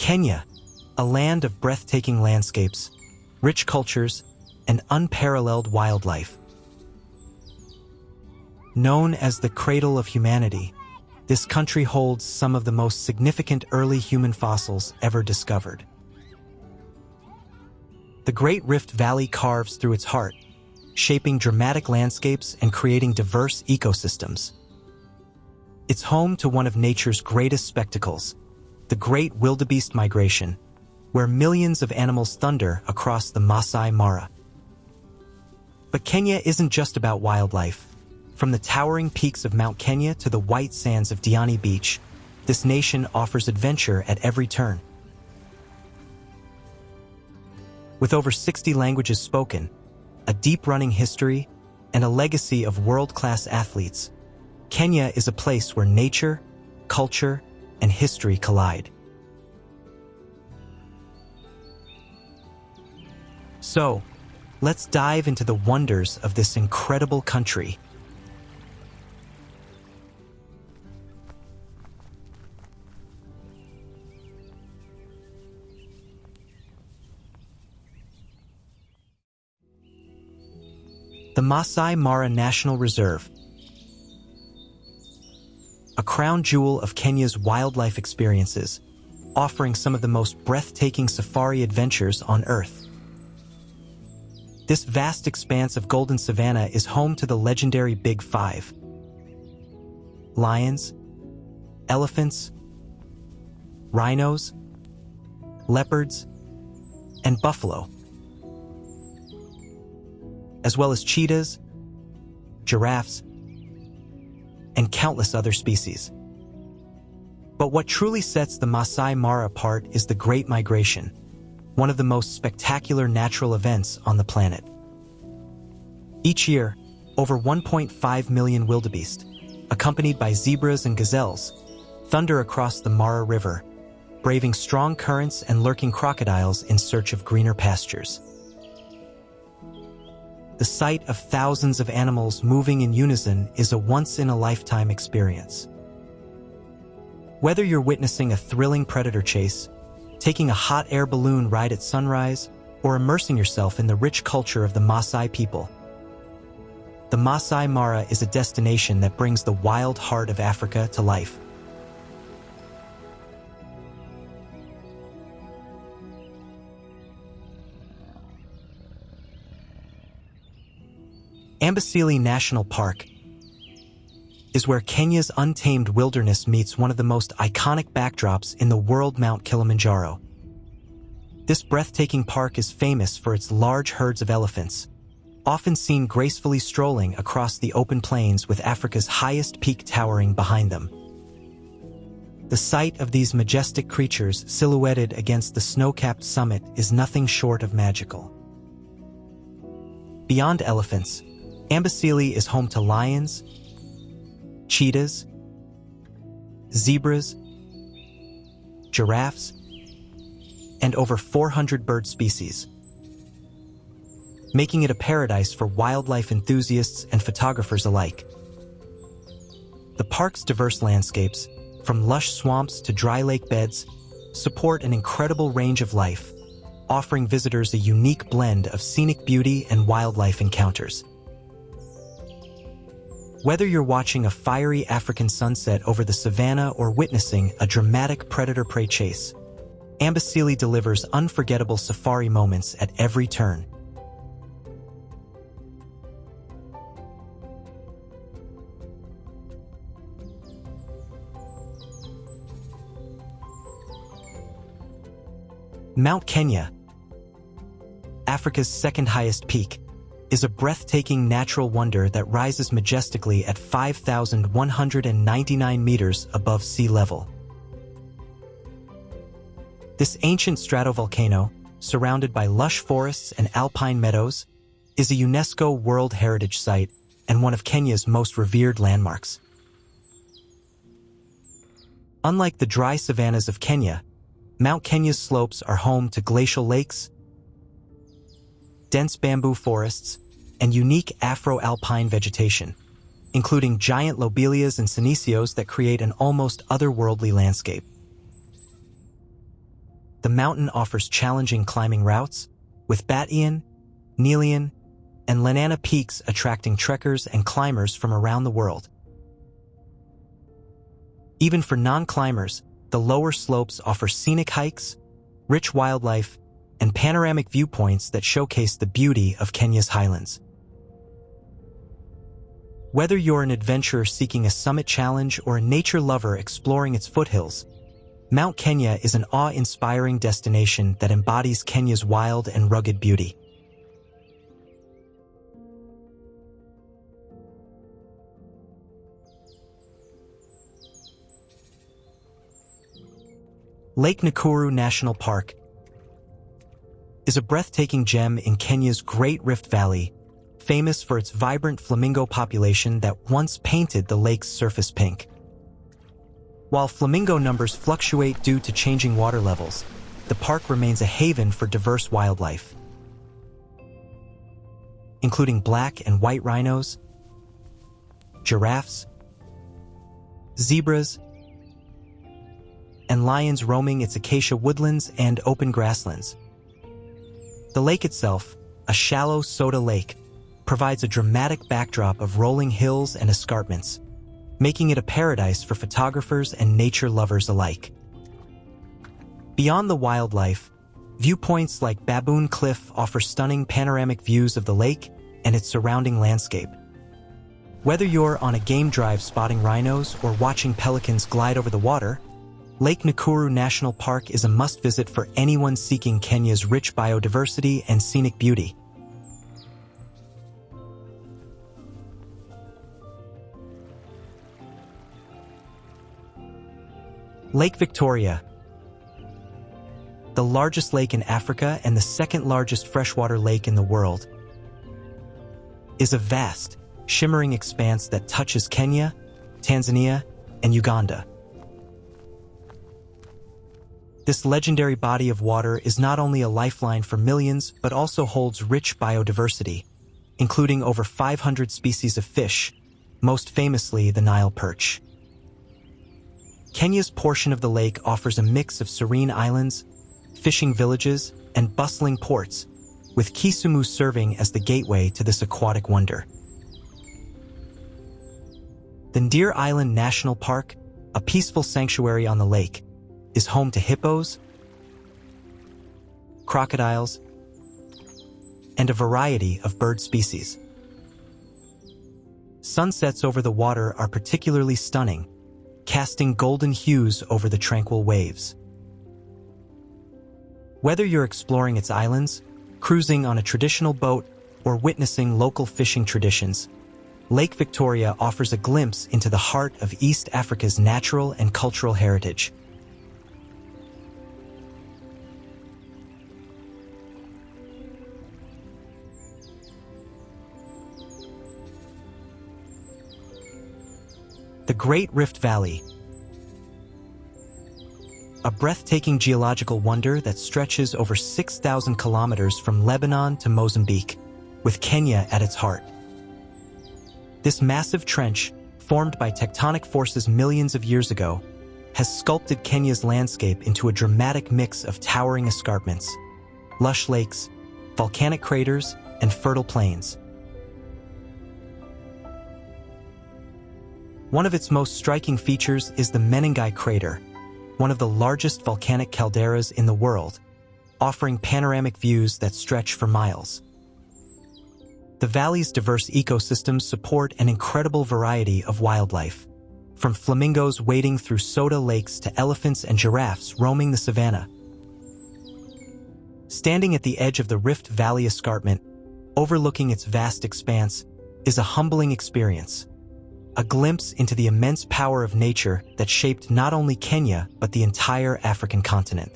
Kenya, a land of breathtaking landscapes, rich cultures, and unparalleled wildlife. Known as the cradle of humanity, this country holds some of the most significant early human fossils ever discovered. The Great Rift Valley carves through its heart, shaping dramatic landscapes and creating diverse ecosystems. It's home to one of nature's greatest spectacles, the Great Wildebeest Migration, where millions of animals thunder across the Maasai Mara. But Kenya isn't just about wildlife. From the towering peaks of Mount Kenya to the white sands of Diani Beach, this nation offers adventure at every turn. With over 60 languages spoken, a deep-running history, and a legacy of world-class athletes, Kenya is a place where nature, culture, and history collide. So, let's dive into the wonders of this incredible country. The Maasai Mara National Reserve, a crown jewel of Kenya's wildlife experiences, offering some of the most breathtaking safari adventures on Earth. This vast expanse of golden savanna is home to the legendary Big Five: lions, elephants, rhinos, leopards, and buffalo, as well as cheetahs, giraffes, and countless other species. But what truly sets the Maasai Mara apart is the Great Migration, one of the most spectacular natural events on the planet. Each year, over 1.5 million wildebeest, accompanied by zebras and gazelles, thunder across the Mara River, braving strong currents and lurking crocodiles in search of greener pastures. The sight of thousands of animals moving in unison is a once-in-a-lifetime experience. Whether you're witnessing a thrilling predator chase, taking a hot air balloon ride at sunrise, or immersing yourself in the rich culture of the Maasai people, the Maasai Mara is a destination that brings the wild heart of Africa to life. Amboseli National Park is where Kenya's untamed wilderness meets one of the most iconic backdrops in the world, Mount Kilimanjaro. This breathtaking park is famous for its large herds of elephants, often seen gracefully strolling across the open plains with Africa's highest peak towering behind them. The sight of these majestic creatures silhouetted against the snow-capped summit is nothing short of magical. Beyond elephants, Amboseli is home to lions, cheetahs, zebras, giraffes, and over 400 bird species, making it a paradise for wildlife enthusiasts and photographers alike. The park's diverse landscapes, from lush swamps to dry lake beds, support an incredible range of life, offering visitors a unique blend of scenic beauty and wildlife encounters. Whether you're watching a fiery African sunset over the savanna or witnessing a dramatic predator-prey chase, Amboseli delivers unforgettable safari moments at every turn. Mount Kenya, Africa's second highest peak, is a breathtaking natural wonder that rises majestically at 5,199 meters above sea level. This ancient stratovolcano, surrounded by lush forests and alpine meadows, is a UNESCO World Heritage Site and one of Kenya's most revered landmarks. Unlike the dry savannas of Kenya, Mount Kenya's slopes are home to glacial lakes, dense bamboo forests, and unique Afro-alpine vegetation, including giant lobelias and senecios that create an almost otherworldly landscape. the mountain offers challenging climbing routes, with Batian, Nelian, and Lenana peaks attracting trekkers and climbers from around the world. Even for non-climbers, the lower slopes offer scenic hikes, rich wildlife, and panoramic viewpoints that showcase the beauty of Kenya's highlands. Whether you're an adventurer seeking a summit challenge or a nature lover exploring its foothills, Mount Kenya is an awe-inspiring destination that embodies Kenya's wild and rugged beauty. Lake Nakuru National Park is a breathtaking gem in Kenya's Great Rift Valley, famous for its vibrant flamingo population that once painted the lake's surface pink. While flamingo numbers fluctuate due to changing water levels, the park remains a haven for diverse wildlife, including black and white rhinos, giraffes, zebras, and lions roaming its acacia woodlands and open grasslands. The lake itself, a shallow soda lake, provides a dramatic backdrop of rolling hills and escarpments, making it a paradise for photographers and nature lovers alike. Beyond the wildlife, viewpoints like Baboon Cliff offer stunning panoramic views of the lake and its surrounding landscape. Whether you're on a game drive spotting rhinos or watching pelicans glide over the water, Lake Nakuru National Park is a must-visit for anyone seeking Kenya's rich biodiversity and scenic beauty. Lake Victoria, the largest lake in Africa and the second largest freshwater lake in the world, is a vast, shimmering expanse that touches Kenya, Tanzania, and Uganda. This legendary body of water is not only a lifeline for millions, but also holds rich biodiversity, including over 500 species of fish, most famously the Nile perch. Kenya's portion of the lake offers a mix of serene islands, fishing villages, and bustling ports, with Kisumu serving as the gateway to this aquatic wonder. The Deer Island National Park, a peaceful sanctuary on the lake, is home to hippos, crocodiles, and a variety of bird species. Sunsets over the water are particularly stunning, casting golden hues over the tranquil waves. Whether you're exploring its islands, cruising on a traditional boat, or witnessing local fishing traditions, Lake Victoria offers a glimpse into the heart of East Africa's natural and cultural heritage. The Great Rift Valley, a breathtaking geological wonder that stretches over 6,000 kilometers from Lebanon to Mozambique, with Kenya at its heart. This massive trench, formed by tectonic forces millions of years ago, has sculpted Kenya's landscape into a dramatic mix of towering escarpments, lush lakes, volcanic craters, and fertile plains. One of its most striking features is the Menengai Crater, one of the largest volcanic calderas in the world, offering panoramic views that stretch for miles. The valley's diverse ecosystems support an incredible variety of wildlife, from flamingos wading through soda lakes to elephants and giraffes roaming the savanna. Standing at the edge of the Rift Valley escarpment, overlooking its vast expanse, is a humbling experience. A glimpse into the immense power of nature that shaped not only Kenya, but the entire African continent.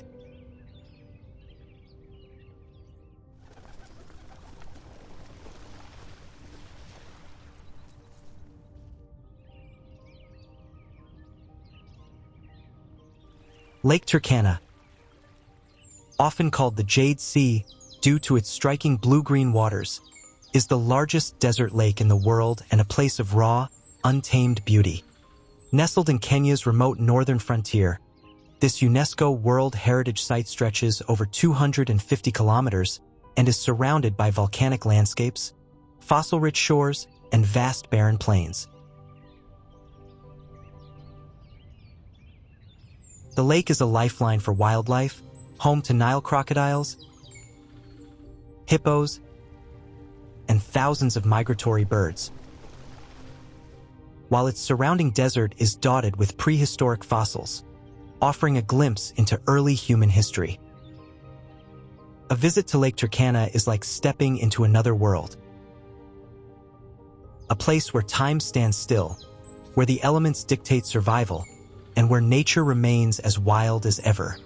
Lake Turkana, often called the Jade Sea due to its striking blue-green waters, is the largest desert lake in the world and a place of raw, untamed beauty. Nestled in Kenya's remote northern frontier, This UNESCO World Heritage Site stretches over 250 kilometers and is surrounded by volcanic landscapes, fossil-rich shores, and vast barren plains. The lake is a lifeline for wildlife, home to Nile crocodiles, hippos, and thousands of migratory birds. While its surrounding desert is dotted with prehistoric fossils, offering a glimpse into early human history. A visit to Lake Turkana is like stepping into another world. A place where time stands still, where the elements dictate survival, and where nature remains as wild as ever.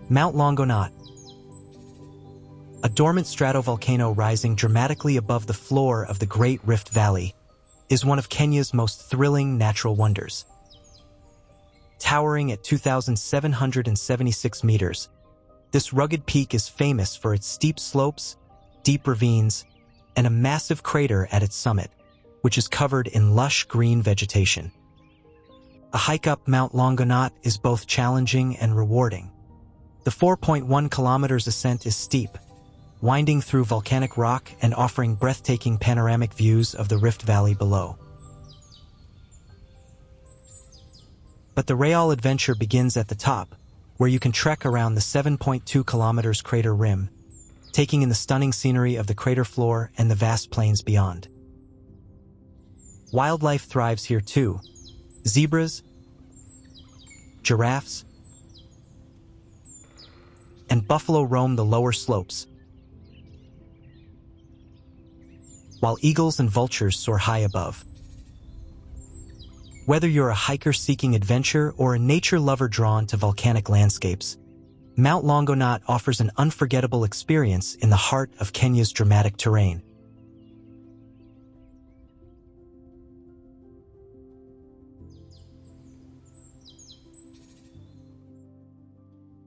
Mount Longonot. A dormant stratovolcano rising dramatically above the floor of the Great Rift Valley is one of Kenya's most thrilling natural wonders. Towering at 2,776 meters, this rugged peak is famous for its steep slopes, deep ravines, and a massive crater at its summit, which is covered in lush green vegetation. A hike up Mount Longonot is both challenging and rewarding. The 4.1 kilometers ascent is steep, winding through volcanic rock and offering breathtaking panoramic views of the Rift Valley below. But the real adventure begins at the top, where you can trek around the 7.2 kilometers crater rim, taking in the stunning scenery of the crater floor and the vast plains beyond. Wildlife thrives here too. Zebras, giraffes, and buffalo roam the lower slopes, while eagles and vultures soar high above. Whether you're a hiker seeking adventure or a nature lover drawn to volcanic landscapes, Mount Longonot offers an unforgettable experience in the heart of Kenya's dramatic terrain.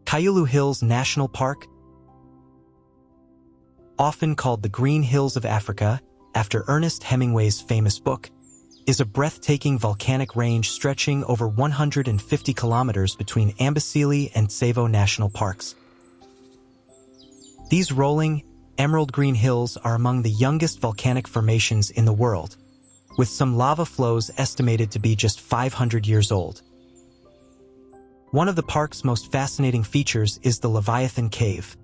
Kyulu Hills National Park, often called the Green Hills of Africa after Ernest Hemingway's famous book, is a breathtaking volcanic range stretching over 150 kilometers between Amboseli and Tsavo National Parks. These rolling, emerald green hills are among the youngest volcanic formations in the world, with some lava flows estimated to be just 500 years old. One of the park's most fascinating features is the Leviathan Cave,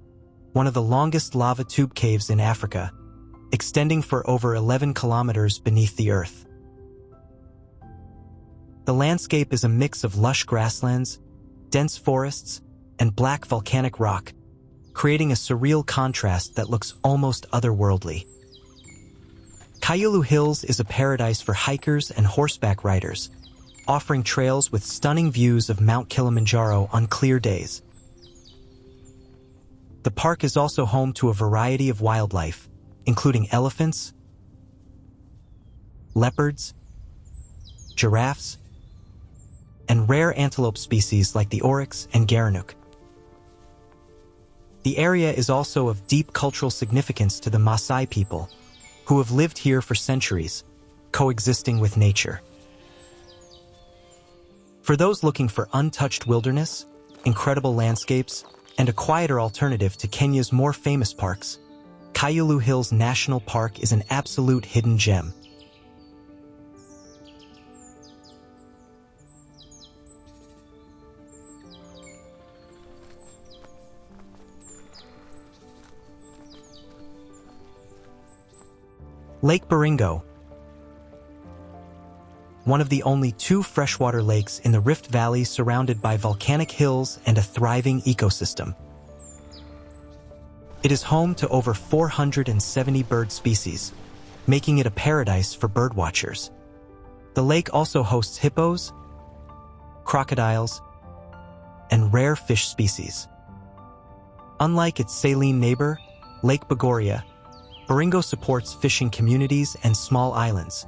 one of the longest lava tube caves in Africa, extending for over 11 kilometers beneath the earth. The landscape is a mix of lush grasslands, dense forests, and black volcanic rock, creating a surreal contrast that looks almost otherworldly. Kyulu Hills is a paradise for hikers and horseback riders, offering trails with stunning views of Mount Kilimanjaro on clear days. The park is also home to a variety of wildlife, including elephants, leopards, giraffes, and rare antelope species like the oryx and gerenuk. The area is also of deep cultural significance to the Maasai people, who have lived here for centuries, coexisting with nature. For those looking for untouched wilderness, incredible landscapes, and a quieter alternative to Kenya's more famous parks, Kyulu Hills National Park is an absolute hidden gem. Lake Baringo, one of the only two freshwater lakes in the Rift Valley surrounded by volcanic hills and a thriving ecosystem. It is home to over 470 bird species, making it a paradise for birdwatchers. The lake also hosts hippos, crocodiles, and rare fish species. Unlike its saline neighbor, Lake Bogoria, Baringo supports fishing communities and small islands,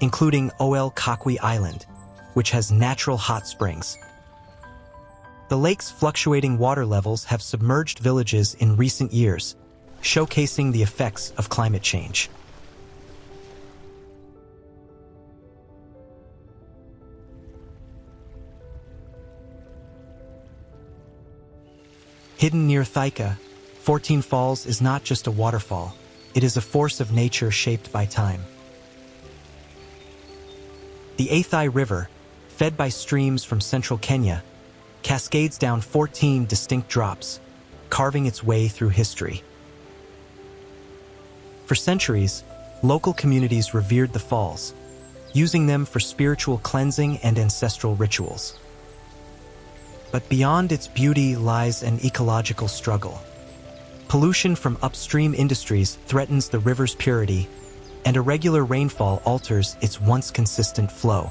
including Ol Kakwi Island, which has natural hot springs. The lake's fluctuating water levels have submerged villages in recent years, showcasing the effects of climate change. Hidden near Thika, 14 Falls is not just a waterfall, it is a force of nature shaped by time. The Athai River, fed by streams from central Kenya, cascades down 14 distinct drops, carving its way through history. For centuries, local communities revered the falls, using them for spiritual cleansing and ancestral rituals. But beyond its beauty lies an ecological struggle. Pollution from upstream industries threatens the river's purity, and irregular rainfall alters its once consistent flow.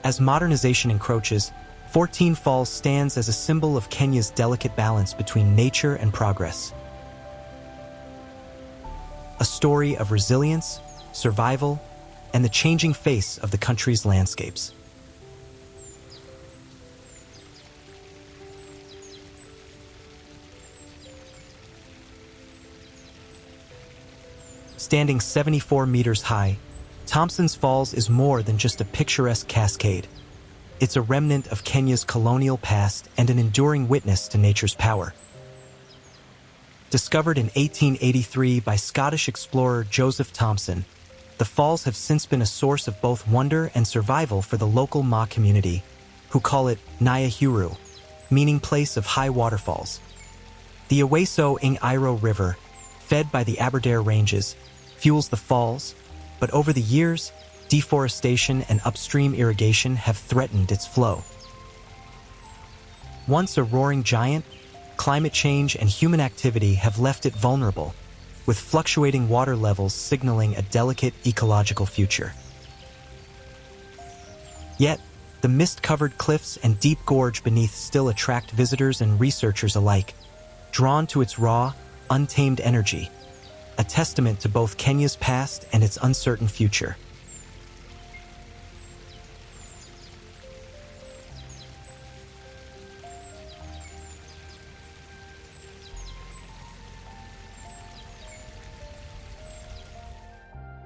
As modernization encroaches, 14 Falls stands as a symbol of Kenya's delicate balance between nature and progress. A story of resilience, survival, and the changing face of the country's landscapes. Standing 74 meters high, Thompson's Falls is more than just a picturesque cascade. It's a remnant of Kenya's colonial past and an enduring witness to nature's power. Discovered in 1883 by Scottish explorer Joseph Thomson, the falls have since been a source of both wonder and survival for the local Ma community, who call it Nyahururu, meaning place of high waterfalls. The Aweso-Ing-Iro River, fed by the Aberdare Ranges, fuels the falls, but over the years, deforestation and upstream irrigation have threatened its flow. Once a roaring giant, climate change and human activity have left it vulnerable, with fluctuating water levels signaling a delicate ecological future. Yet, the mist-covered cliffs and deep gorge beneath still attract visitors and researchers alike, drawn to its raw, untamed energy, a testament to both Kenya's past and its uncertain future.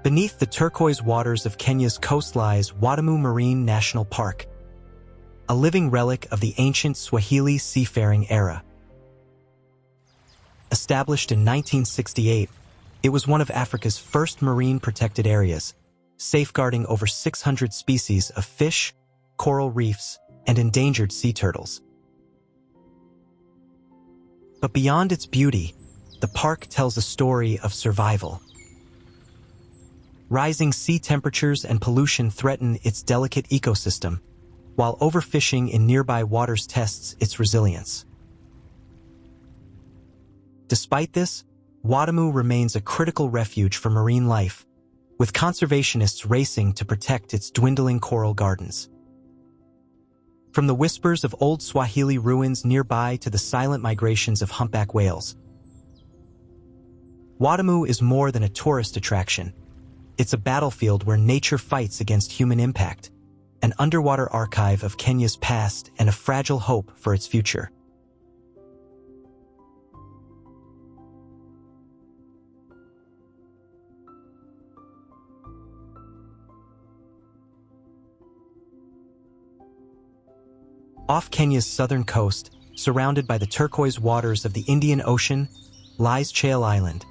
Beneath the turquoise waters of Kenya's coast lies Watamu Marine National Park, a living relic of the ancient Swahili seafaring era. Established in 1968, it was one of Africa's first marine protected areas, safeguarding over 600 species of fish, coral reefs, and endangered sea turtles. But beyond its beauty, the park tells a story of survival. Rising sea temperatures and pollution threaten its delicate ecosystem, while overfishing in nearby waters tests its resilience. Despite this, Watamu remains a critical refuge for marine life, with conservationists racing to protect its dwindling coral gardens. From the whispers of old Swahili ruins nearby to the silent migrations of humpback whales, Watamu is more than a tourist attraction. It's a battlefield where nature fights against human impact, an underwater archive of Kenya's past and a fragile hope for its future. Off Kenya's southern coast, surrounded by the turquoise waters of the Indian Ocean, lies Chale Island.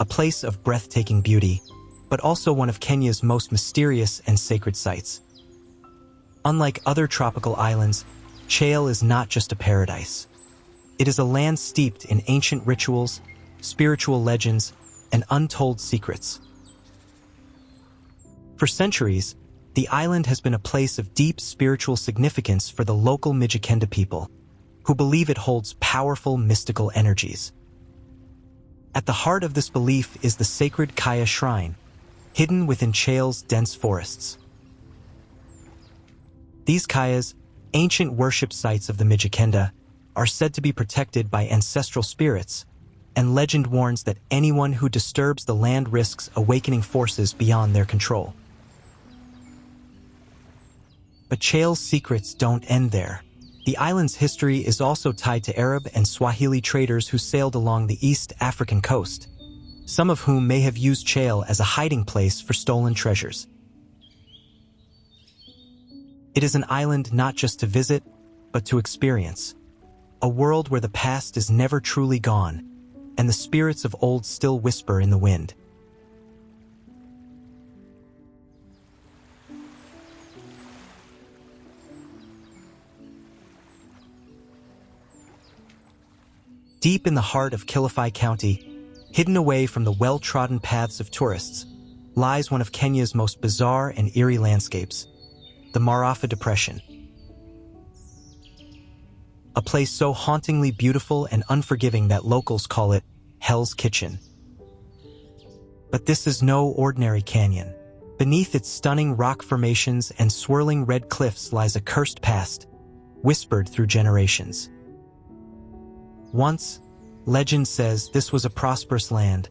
A place of breathtaking beauty, but also one of Kenya's most mysterious and sacred sites. Unlike other tropical islands, Chale is not just a paradise. It is a land steeped in ancient rituals, spiritual legends, and untold secrets. For centuries, the island has been a place of deep spiritual significance for the local Mijikenda people, who believe it holds powerful mystical energies. At the heart of this belief is the sacred Kaya Shrine, hidden within Chale's dense forests. These Kayas, ancient worship sites of the Mijikenda, are said to be protected by ancestral spirits, and legend warns that anyone who disturbs the land risks awakening forces beyond their control. But Chale's secrets don't end there. The island's history is also tied to Arab and Swahili traders who sailed along the East African coast, some of whom may have used Chale as a hiding place for stolen treasures. It is an island not just to visit, but to experience. A world where the past is never truly gone, and the spirits of old still whisper in the wind. Deep in the heart of Kilifi County, hidden away from the well-trodden paths of tourists, lies one of Kenya's most bizarre and eerie landscapes, the Marafa Depression. A place so hauntingly beautiful and unforgiving that locals call it Hell's Kitchen. But this is no ordinary canyon. Beneath its stunning rock formations and swirling red cliffs lies a cursed past, whispered through generations. Once, legend says this was a prosperous land,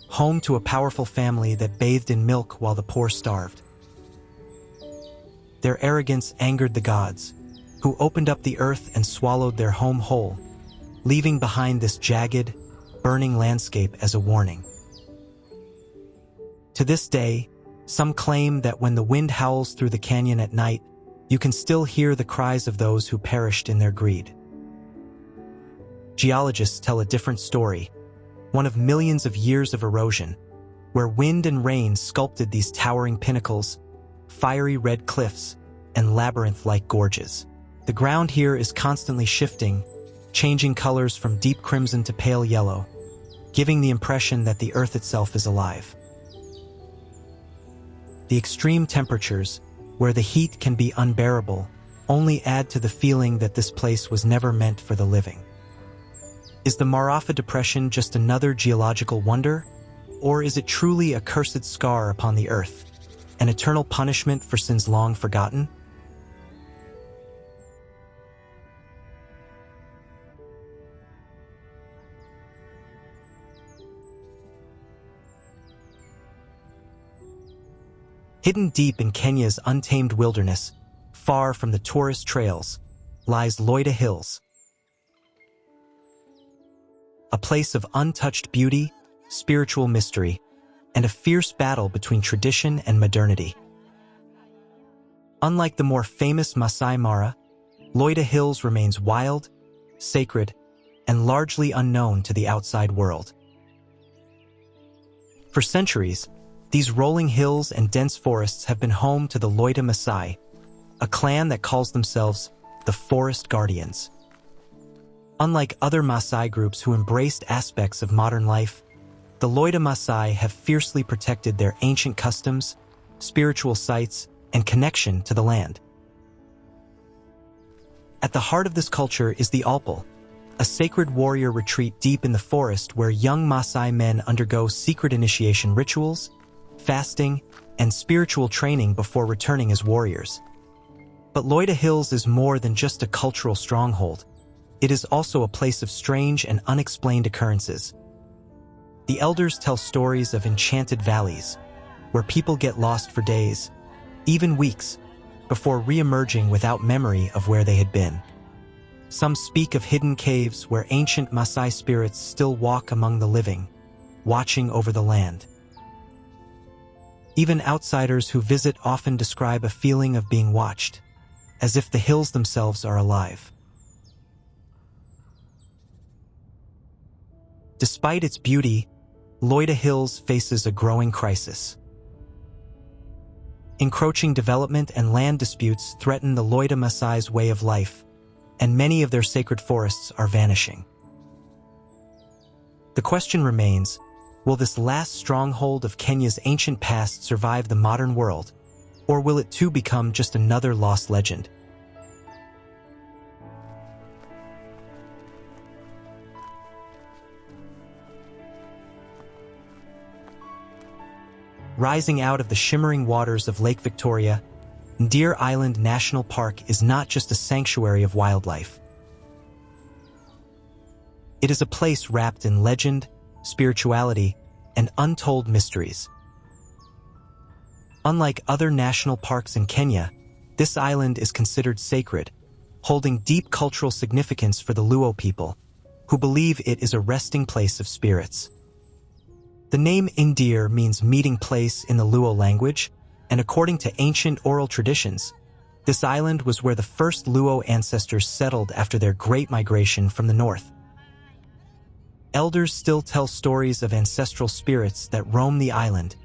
home to a powerful family that bathed in milk while the poor starved. Their arrogance angered the gods, who opened up the earth and swallowed their home whole, leaving behind this jagged, burning landscape as a warning. To this day, some claim that when the wind howls through the canyon at night, you can still hear the cries of those who perished in their greed. Geologists tell a different story, one of millions of years of erosion, where wind and rain sculpted these towering pinnacles, fiery red cliffs, and labyrinth-like gorges. The ground here is constantly shifting, changing colors from deep crimson to pale yellow, giving the impression that the earth itself is alive. The extreme temperatures, where the heat can be unbearable, only add to the feeling that this place was never meant for the living. Is the Marafa Depression just another geological wonder, or is it truly a cursed scar upon the earth, an eternal punishment for sins long forgotten? Hidden deep in Kenya's untamed wilderness, far from the tourist trails, lies Loita Hills. A place of untouched beauty, spiritual mystery, and a fierce battle between tradition and modernity. Unlike the more famous Maasai Mara, Loita Hills remains wild, sacred, and largely unknown to the outside world. For centuries, these rolling hills and dense forests have been home to the Loita Maasai, a clan that calls themselves the Forest Guardians. Unlike other Maasai groups who embraced aspects of modern life, the Loita Maasai have fiercely protected their ancient customs, spiritual sites, and connection to the land. At the heart of this culture is the Alpal, a sacred warrior retreat deep in the forest where young Maasai men undergo secret initiation rituals, fasting, and spiritual training before returning as warriors. But Loita Hills is more than just a cultural stronghold. It is also a place of strange and unexplained occurrences. The elders tell stories of enchanted valleys, where people get lost for days, even weeks, before re-emerging without memory of where they had been. Some speak of hidden caves where ancient Maasai spirits still walk among the living, watching over the land. Even outsiders who visit often describe a feeling of being watched, as if the hills themselves are alive. Despite its beauty, Loita Hills faces a growing crisis. Encroaching development and land disputes threaten the Loita Maasai's way of life, and many of their sacred forests are vanishing. The question remains, will this last stronghold of Kenya's ancient past survive the modern world, or will it too become just another lost legend? Rising out of the shimmering waters of Lake Victoria, Deer Island National Park is not just a sanctuary of wildlife. It is a place wrapped in legend, spirituality, and untold mysteries. Unlike other national parks in Kenya, this island is considered sacred, holding deep cultural significance for the Luo people, who believe it is a resting place of spirits. The name Indir means meeting place in the Luo language, and according to ancient oral traditions, this island was where the first Luo ancestors settled after their great migration from the north. Elders still tell stories of ancestral spirits that roam the island,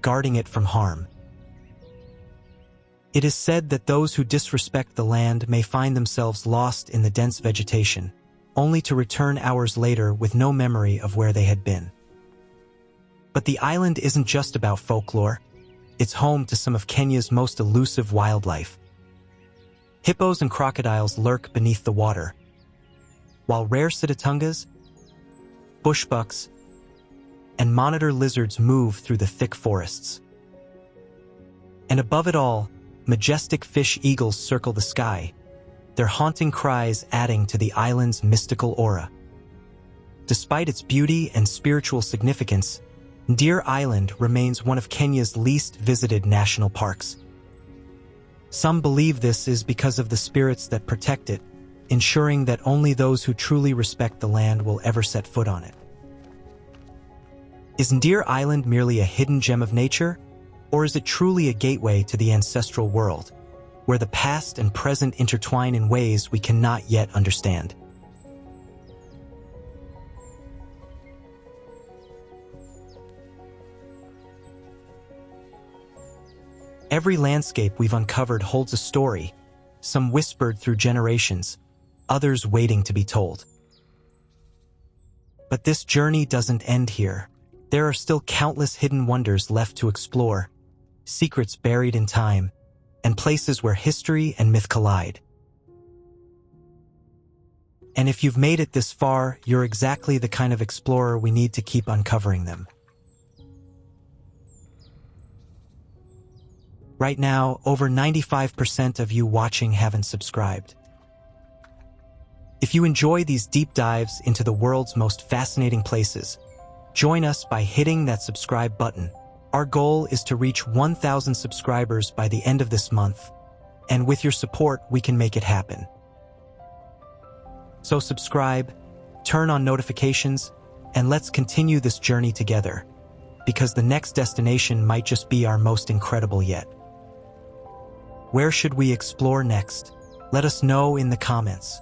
guarding it from harm. It is said that those who disrespect the land may find themselves lost in the dense vegetation, only to return hours later with no memory of where they had been. But the island isn't just about folklore. It's home to some of Kenya's most elusive wildlife. Hippos and crocodiles lurk beneath the water, while rare sitatungas, bushbucks, and monitor lizards move through the thick forests. And above it all, majestic fish eagles circle the sky, their haunting cries adding to the island's mystical aura. Despite its beauty and spiritual significance, Ndir Island remains one of Kenya's least visited national parks. Some believe this is because of the spirits that protect it, ensuring that only those who truly respect the land will ever set foot on it. Is Ndir Island merely a hidden gem of nature, or is it truly a gateway to the ancestral world, where the past and present intertwine in ways we cannot yet understand? Every landscape we've uncovered holds a story, some whispered through generations, others waiting to be told. But this journey doesn't end here. There are still countless hidden wonders left to explore, secrets buried in time, and places where history and myth collide. And if you've made it this far, you're exactly the kind of explorer we need to keep uncovering them. Right now, over 95% of you watching haven't subscribed. If you enjoy these deep dives into the world's most fascinating places, join us by hitting that subscribe button. Our goal is to reach 1,000 subscribers by the end of this month, and with your support, we can make it happen. So subscribe, turn on notifications, and let's continue this journey together, because the next destination might just be our most incredible yet. Where should we explore next? Let us know in the comments.